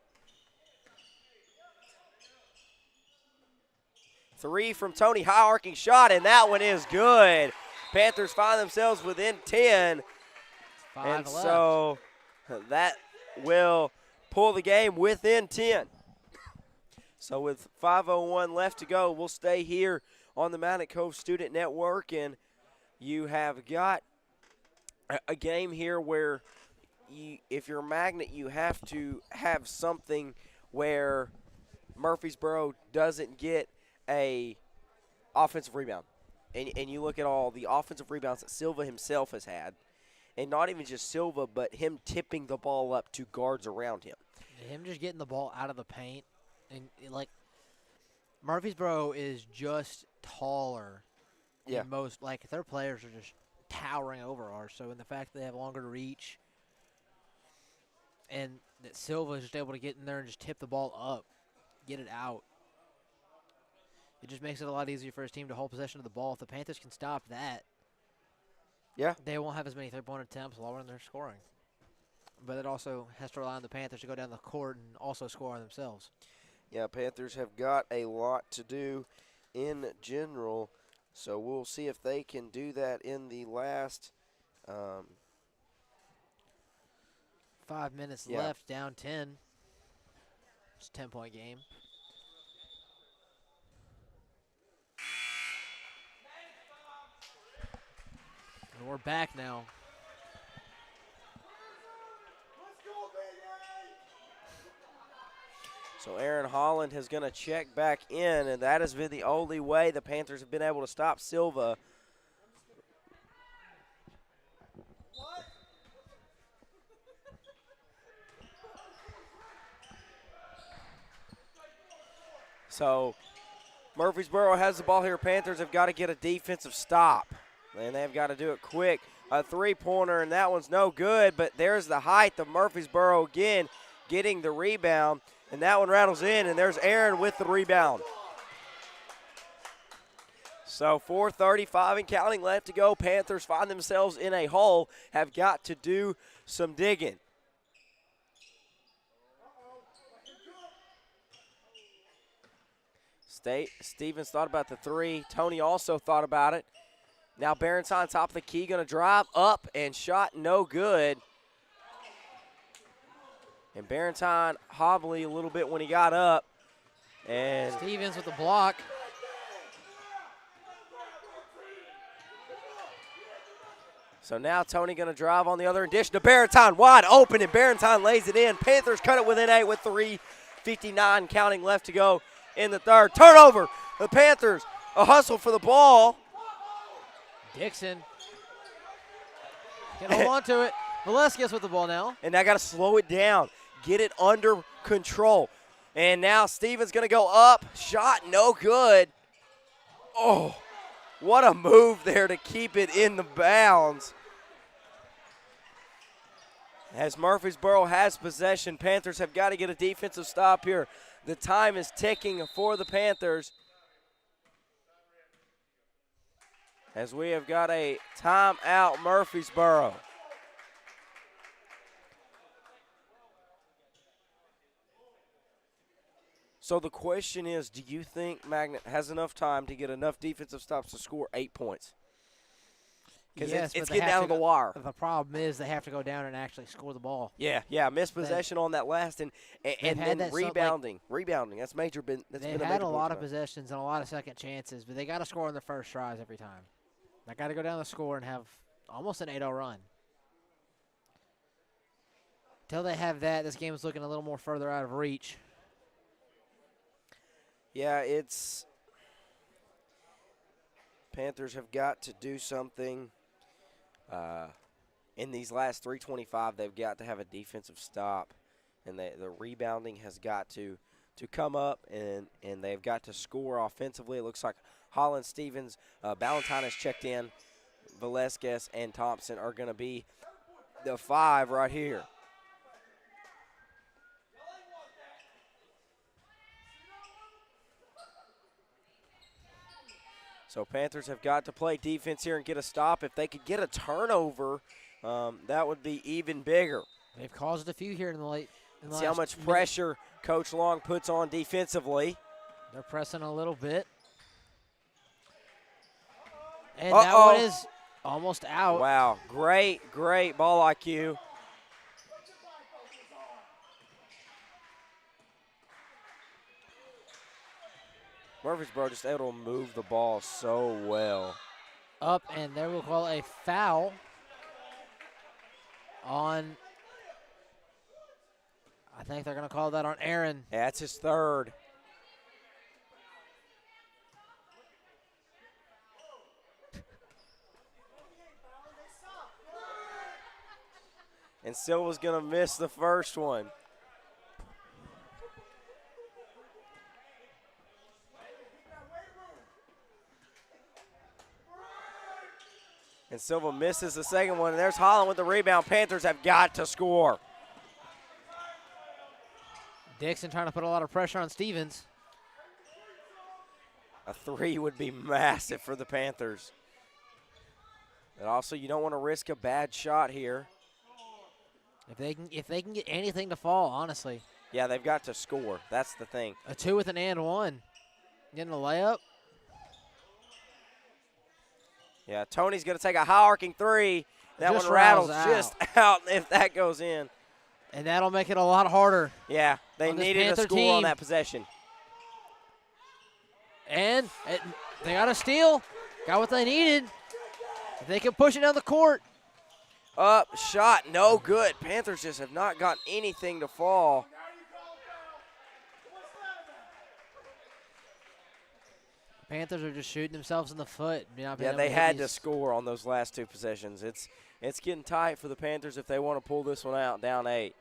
3 from Tony, high arcing shot, and that one is good. Panthers find themselves within 10. 5 and left. So that will pull the game within 10. So with 5:01 left to go, we'll stay here on the Magnet Cove Student Network, and you have got a game here where if you're Magnet, you have to have something where Murfreesboro doesn't get a offensive rebound. And you look at all the offensive rebounds that Silva himself has had, and not even just Silva, but him tipping the ball up to guards around him. Him just getting the ball out of the paint. And, like, Murfreesboro is just taller than most. Like, their players are just towering over ours. So, in the fact that they have longer reach and that Silva is just able to get in there and just tip the ball up, get it out, it just makes it a lot easier for his team to hold possession of the ball. If the Panthers can stop that, they won't have as many three-point attempts lower in their scoring. But it also has to rely on the Panthers to go down the court and also score on themselves. Yeah, Panthers have got a lot to do in general, so we'll see if they can do that in the last 5 minutes left, down 10. It's a 10-point game. And we're back now. So Aaron Holland is going to check back in, and that has been the only way the Panthers have been able to stop Silva. So Murfreesboro has the ball here. Panthers have got to get a defensive stop, and they've got to do it quick. A three-pointer, and that one's no good, but there's the height of Murfreesboro again getting the rebound, and that one rattles in, and there's Aaron with the rebound. So 4:35 and counting left to go. Panthers find themselves in a hole, have got to do some digging. Stevens thought about the three. Tony also thought about it. Now Barron's on top of the key, going to drive up and shot no good. And Barrenton hobbly a little bit when he got up. And Stevens with the block. So now Tony going to drive on the other and dish to Barrenton, wide open, and Barrenton lays it in. Panthers cut it within 8 with 3:59 counting left to go in the third. Turnover. The Panthers, a hustle for the ball. Dixon can hold on to it. Velasquez with the ball now. And I got to slow it down, get it under control. And now Stevens going to go up. Shot no good. Oh, what a move there to keep it in the bounds. As Murfreesboro has possession, Panthers have got to get a defensive stop here. The time is ticking for the Panthers. As we have got a timeout, Murfreesboro. So the question is, do you think Magnet has enough time to get enough defensive stops to score 8 points? Because yes, it's getting down to the wire. The problem is they have to go down and actually score the ball. Yeah, missed possession on that last, and then rebounding. Rebounding, that's major. They've had a lot of possessions and a lot of second chances, but they got to score on their first tries every time. They got to go down the score and have almost an 8-0 run. Until they have that, this game is looking a little more further out of reach. Yeah, it's Panthers have got to do something. In these last 3:25, they've got to have a defensive stop, and the rebounding has got to come up, and they've got to score offensively. It looks like Holland, Stevens, Ballantyne has checked in. Velasquez and Thompson are going to be the 5 right here. So Panthers have got to play defense here and get a stop. If they could get a turnover, that would be even bigger. They've caused a few here in the late. See how much pressure Coach Long puts on defensively. They're pressing a little bit. And that one is almost out. Wow, great ball IQ. Murfreesboro just able to move the ball so well. Up, and there we'll call a foul on, I think they're going to call that on Aaron. Yeah, that's his third. And Silva's going to miss the first one. And Silva misses the second one, and there's Holland with the rebound. Panthers have got to score. Dixon trying to put a lot of pressure on Stevens. A 3 would be massive for the Panthers. And also, you don't want to risk a bad shot here. If they can get anything to fall, honestly. Yeah, they've got to score. That's the thing. A 2 with an and 1. Getting a layup. Yeah, Tony's going to take a high arcing 3. That just one rattles out. just out if that goes in. And that'll make it a lot harder. Yeah, they needed a score on that possession. And they got a steal. Got what they needed. If they can push it down the court. Up, shot, no good. Panthers just have not got anything to fall. Panthers are just shooting themselves in the foot. Yeah, they had to score on those last two possessions. It's getting tight for the Panthers if they want to pull this one out, down 8.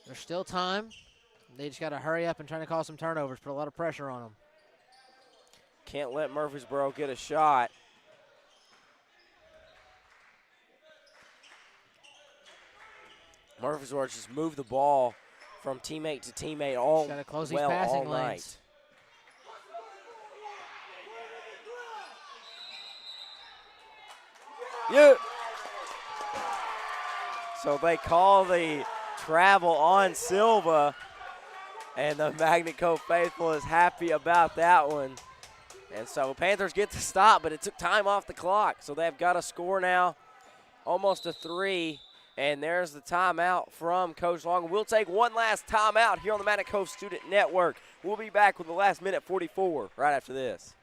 There's still time. They just got to hurry up and try to cause some turnovers, put a lot of pressure on them. Can't let Murfreesboro get a shot. Murfreesboro just moved the ball from teammate to teammate all got to close these well passing all night. lanes. Yeah. So they call the travel on Silva, and the Magnet Cove faithful is happy about that one. And so Panthers get the stop, but it took time off the clock. So they've got a score now, almost a 3. And there's the timeout from Coach Long. We'll take one last timeout here on the Magnet Cove Student Network. We'll be back with the last minute 44 right after this.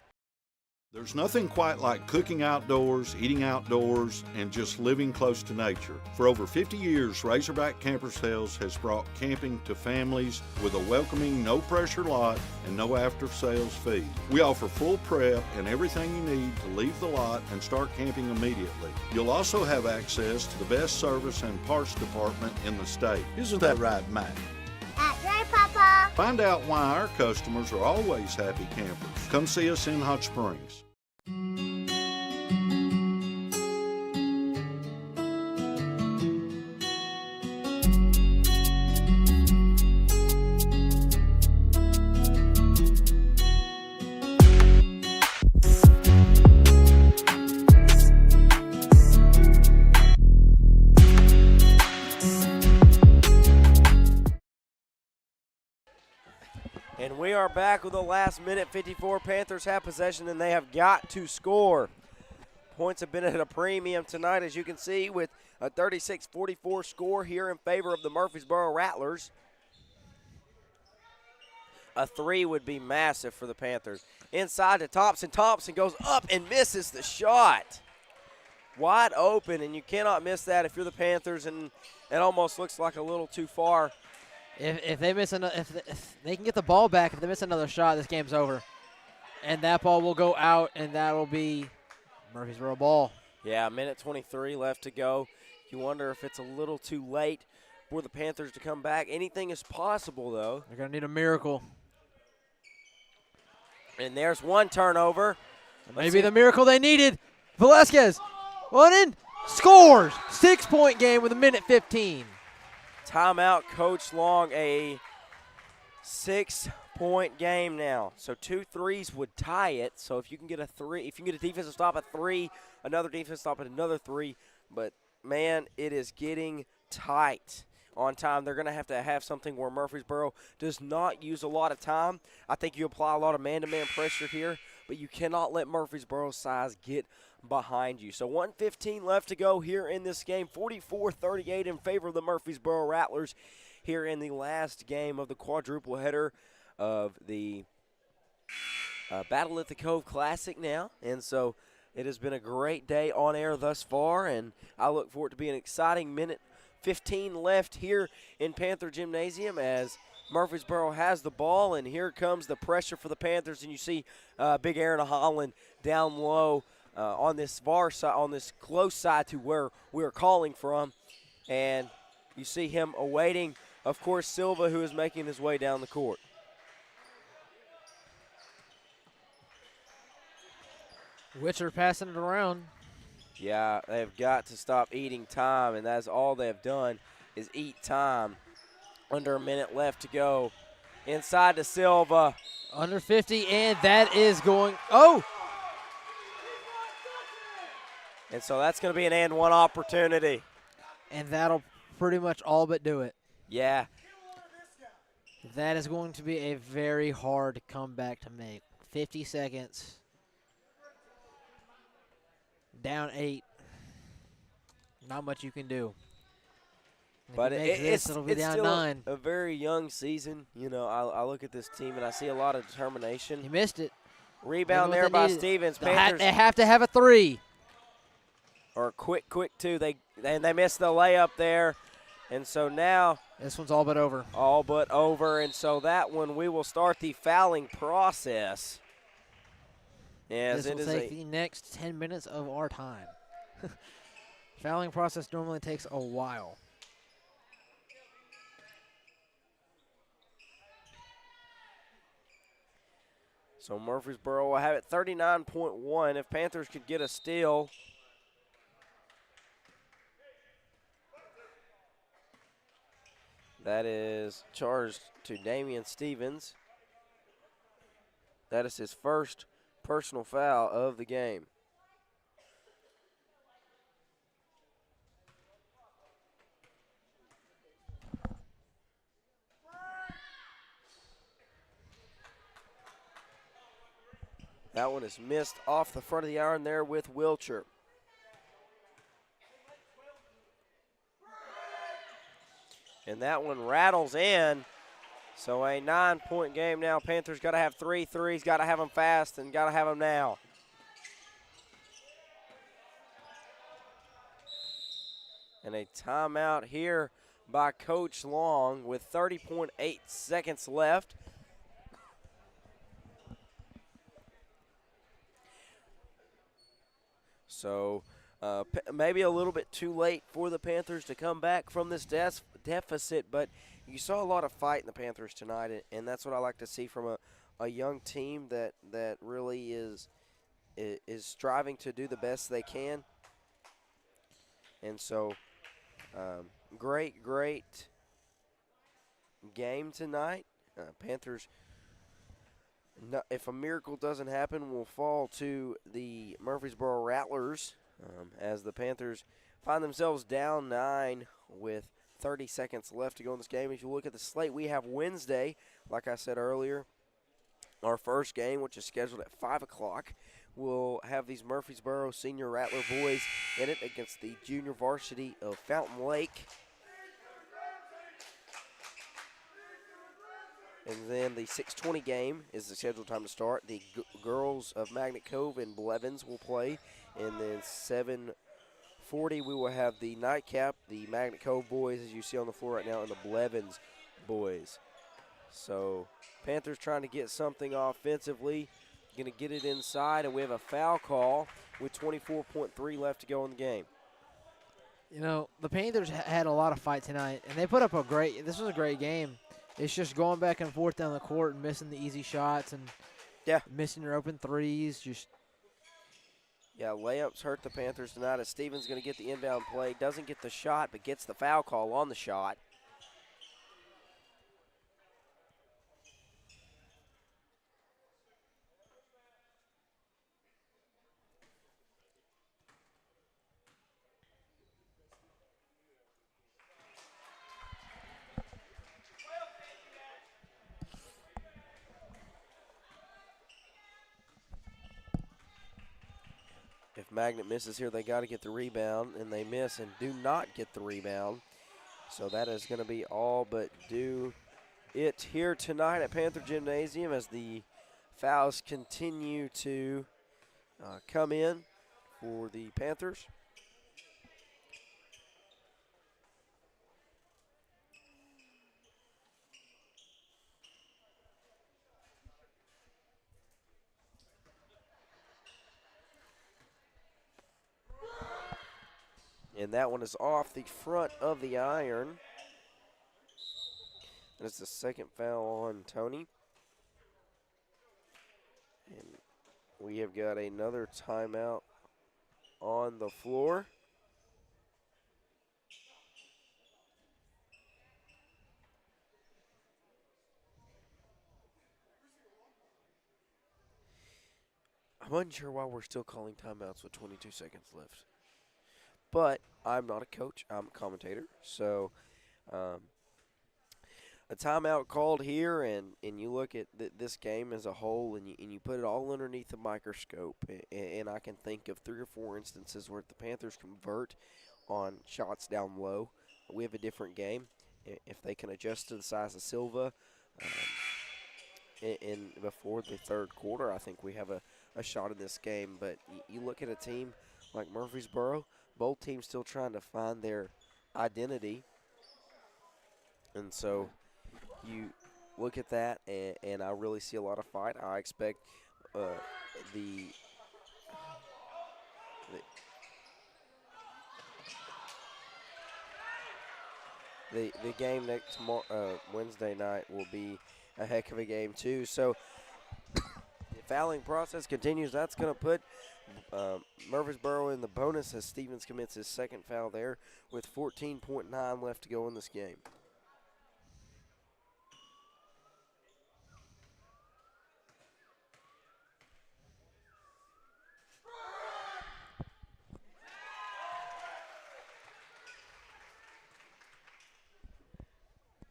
There's nothing quite like cooking outdoors, eating outdoors, and just living close to nature. For over 50 years, Razorback Camper Sales has brought camping to families with a welcoming, no-pressure lot and no after-sales fee. We offer full prep and everything you need to leave the lot and start camping immediately. You'll also have access to the best service and parts department in the state. Isn't that right, Matt? That's right, Papa. Find out why our customers are always happy campers. Come see us in Hot Springs. And we are back with the last minute 54. Panthers have possession, and they have got to score. Points have been at a premium tonight, as you can see, with a 36-44 score here in favor of the Murfreesboro Rattlers. A 3 would be massive for the Panthers. Inside to Thompson. Thompson goes up and misses the shot. Wide open, and you cannot miss that if you're the Panthers, and it almost looks like a little too far. If they miss another, if they can get the ball back, if they miss another shot, this game's over, and that ball will go out, and that will be Murfreesboro ball. Yeah, a minute 23 left to go. You wonder if it's a little too late for the Panthers to come back. Anything is possible, though. They're gonna need a miracle. And there's one turnover. Maybe the miracle they needed. Velasquez, one in, scores. 6-point game with a minute 15. Timeout, Coach Long, a 6-point game now. So 2 threes would tie it. So if you can get a 3, if you can get a defensive stop at 3, another defensive stop at another 3. But, man, it is getting tight on time. They're going to have something where Murfreesboro does not use a lot of time. I think you apply a lot of man-to-man pressure here, but you cannot let Murfreesboro's size get behind you. So 1:15 left to go here in this game. 44-38 in favor of the Murfreesboro Rattlers here in the last game of the quadruple header of the Battle at the Cove Classic now. And so it has been a great day on air thus far, and I look forward to being an exciting minute 15 left here in Panther Gymnasium as Murfreesboro has the ball, and here comes the pressure for the Panthers, and you see big Aaron Holland down low on this far side, on this close side to where we're calling from, and you see him awaiting, of course, Silva, who is making his way down the court. Witcher passing it around. Yeah, they've got to stop eating time, and that's all they've done is eat time. Under a minute left to go. Inside to Silva. Under 50, and that is going, oh! And so that's going to be an and one opportunity. And that'll pretty much all but do it. Yeah. That is going to be a very hard comeback to make. 50 seconds. Down 8. Not much you can do. But it'll be it's down still 9. a very young season. You know, I look at this team and I see a lot of determination. You missed it. Rebound there by Stevens. They have to have a 3. or quick too. They missed the layup there, and so now this one's all but over. All but over, and so that one we will start the fouling process. As this will take the next 10 minutes of our time. Fouling process normally takes a while. So Murfreesboro will have it 39.1. If Panthers could get a steal. That is charged to Damian Stevens. That is his first personal foul of the game. That one is missed off the front of the iron there with Wilcher. And that one rattles in. So a 9-point game now. Panthers got to have 3 threes, got to have them fast, and got to have them now. And a timeout here by Coach Long with 30.8 seconds left. So maybe a little bit too late for the Panthers to come back from this deficit, but you saw a lot of fight in the Panthers tonight, and that's what I like to see from a young team that really is striving to do the best they can. And so great game tonight. Panthers, if a miracle doesn't happen, will fall to the Murfreesboro Rattlers as the Panthers find themselves down 9 with 30 seconds left to go in this game. If you look at the slate, we have Wednesday, like I said earlier, our first game, which is scheduled at 5 o'clock. We'll have these Murfreesboro Senior Rattler boys in it against the junior varsity of Fountain Lake. And then the 6:20 game is the scheduled time to start. The girls of Magnet Cove and Blevins will play. And then 7:40 we will have the nightcap, the Magnet Cove boys, as you see on the floor right now, and the Blevins boys. So Panthers trying to get something offensively. Going to get it inside, and we have a foul call with 24.3 left to go in the game. You know, the Panthers had a lot of fight tonight, and they put up this was a great game. It's just going back and forth down the court and missing the easy shots and missing your open threes. Layups hurt the Panthers tonight as Stevens going to get the inbound play. Doesn't get the shot, but gets the foul call on the shot. If Magnet misses here, they got to get the rebound, and they miss and do not get the rebound. So that is going to be all but do it here tonight at Panther Gymnasium as the fouls continue to come in for the Panthers. And that one is off the front of the iron. That's the second foul on Tony. And we have got another timeout on the floor. I'm unsure why we're still calling timeouts with 22 seconds left. But I'm not a coach, I'm a commentator. So a timeout called here, and you look at this game as a whole, and you put it all underneath the microscope. And I can think of 3 or 4 instances where the Panthers convert on shots down low. We have a different game. If they can adjust to the size of Silva in before the third quarter, I think we have a shot in this game. But you look at a team like Murfreesboro, both teams still trying to find their identity. And so you look at that, and I really see a lot of fight. I expect the game next Wednesday night will be a heck of a game too. So the fouling process continues. That's going to put Murfreesboro in the bonus as Stevens commits his second foul there with 14.9 left to go in this game.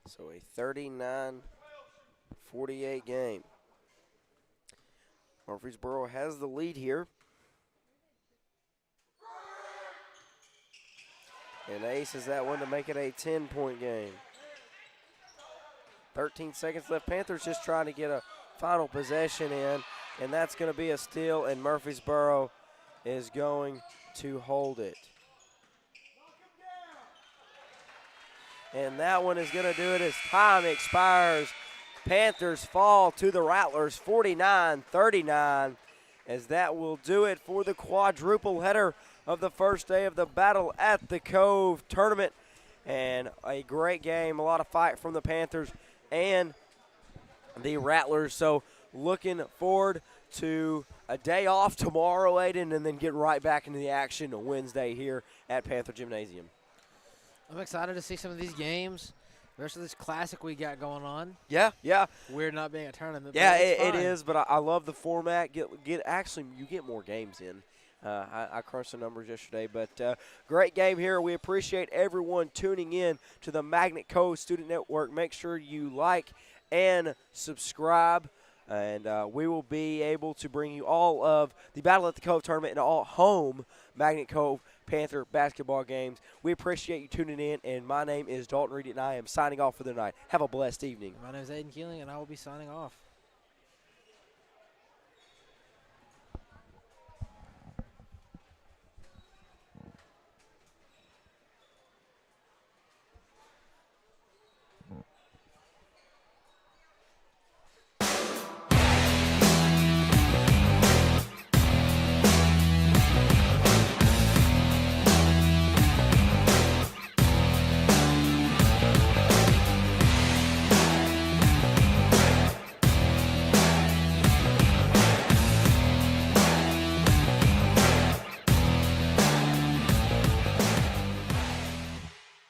So a 39-48 game. Murfreesboro has the lead here. And aces that one to make it a 10-point game. 13 seconds left. Panthers just trying to get a final possession in, and that's going to be a steal, and Murfreesboro is going to hold it. And that one is going to do it as time expires. Panthers fall to the Rattlers 49-39, as that will do it for the quadruple header of the first day of the Battle at the Cove tournament. And a great game, a lot of fight from the Panthers and the Rattlers. So looking forward to a day off tomorrow, Aiden, and then get right back into the action on Wednesday here at Panther Gymnasium. I'm excited to see some of these games. The rest of this classic we got going on. Yeah. Weird not being a tournament. Yeah, it is, but I love the format. Actually, you get more games in. I crunched the numbers yesterday, but great game here. We appreciate everyone tuning in to the Magnet Cove Student Network. Make sure you like and subscribe, and we will be able to bring you all of the Battle at the Cove tournament and all home Magnet Cove Panther basketball games. We appreciate you tuning in, and my name is Dalton Reed, and I am signing off for the night. Have a blessed evening. My name is Aiden Keeling, and I will be signing off.